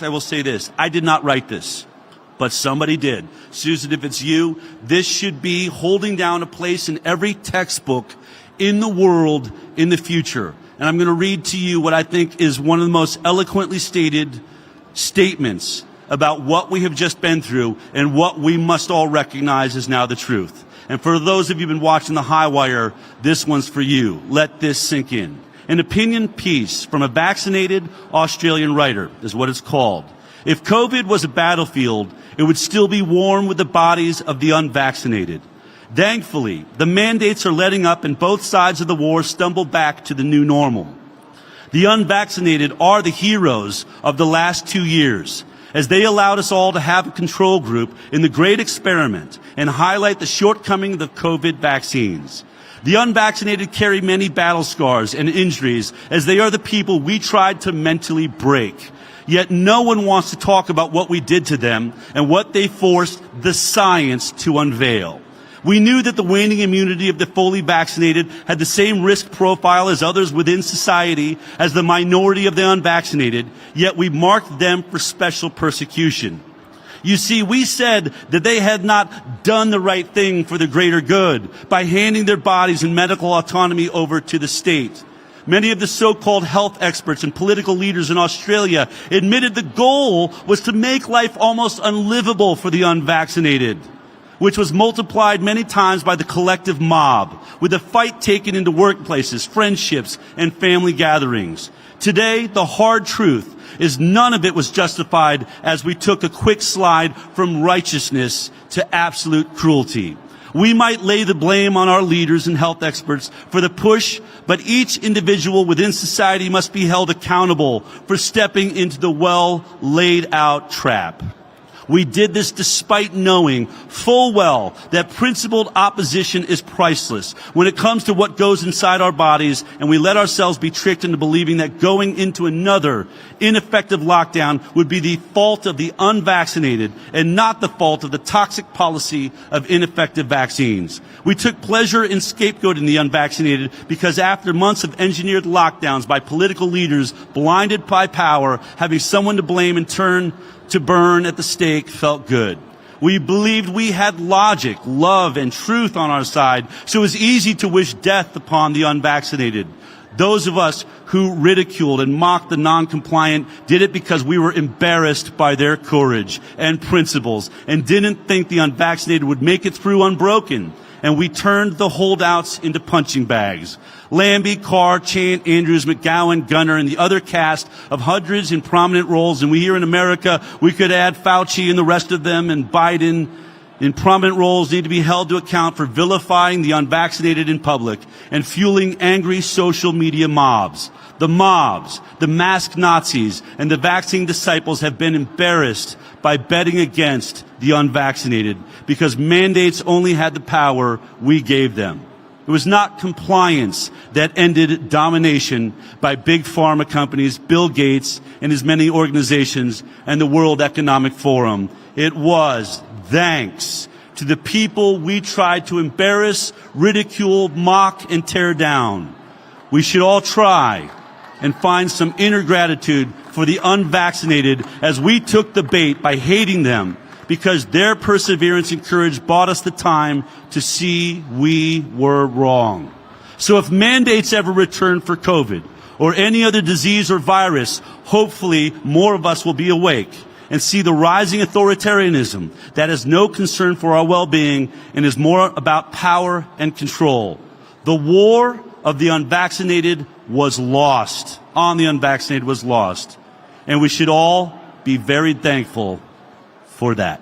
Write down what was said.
fact, I will say this. I did not write this, but somebody did. Susan, if it's you, this should be holding down a place in every textbook in the world in the future. And I'm going to read to you what I think is one of the most eloquently stated statements about what we have just been through and what we must all recognize is now the truth. And for those of you who've been watching the High Wire, this one's for you. Let this sink in. An opinion piece from a vaccinated Australian writer is what it's called. If COVID was a battlefield, it would still be warm with the bodies of the unvaccinated. Thankfully, the mandates are letting up and both sides of the war stumble back to the new normal. The unvaccinated are the heroes of the last 2 years, as they allowed us all to have a control group in the great experiment and highlight the shortcomings of the COVID vaccines. The unvaccinated carry many battle scars and injuries, as they are the people we tried to mentally break. Yet no one wants to talk about what we did to them and what they forced the science to unveil. We knew that the waning immunity of the fully vaccinated had the same risk profile as others within society as the minority of the unvaccinated, yet we marked them for special persecution. You see, we said that they had not done the right thing for the greater good by handing their bodies and medical autonomy over to the state. Many of the so-called health experts and political leaders in Australia admitted the goal was to make life almost unlivable for the unvaccinated, which was multiplied many times by the collective mob, with the fight taken into workplaces, friendships, and family gatherings. Today, the hard truth is none of it was justified as we took a quick slide from righteousness to absolute cruelty. We might lay the blame on our leaders and health experts for the push, but each individual within society must be held accountable for stepping into the well-laid-out trap. We did this despite knowing full well that principled opposition is priceless when it comes to what goes inside our bodies, and we let ourselves be tricked into believing that going into another ineffective lockdown would be the fault of the unvaccinated and not the fault of the toxic policy of ineffective vaccines. We took pleasure in scapegoating the unvaccinated because after months of engineered lockdowns by political leaders blinded by power, having someone to blame and turn to burn at the stake felt good. We believed we had logic, love, and truth on our side, so it was easy to wish death upon the unvaccinated. Those of us who ridiculed and mocked the non-compliant did it because we were embarrassed by their courage and principles and didn't think the unvaccinated would make it through unbroken. And we turned the holdouts into punching bags. Lambie, Carr, Chant, Andrews, McGowan, Gunner, and the other cast of hundreds in prominent roles. And we here in America, we could add Fauci and the rest of them, and Biden in prominent roles need to be held to account for vilifying the unvaccinated in public and fueling angry social media mobs. The mobs, the masked Nazis, and the vaccine disciples have been embarrassed by betting against the unvaccinated because mandates only had the power we gave them. It was not compliance that ended domination by big pharma companies, Bill Gates and his many organizations, and the World Economic Forum. It was thanks to the people we tried to embarrass, ridicule, mock, and tear down. We should all try and find some inner gratitude for the unvaccinated as we took the bait by hating them, because their perseverance and courage bought us the time to see we were wrong. So if mandates ever return for COVID or any other disease or virus, hopefully more of us will be awake and see the rising authoritarianism that has no concern for our well-being and is more about power and control. The war of the unvaccinated was lost, on the unvaccinated was lost, and we should all be very thankful for that.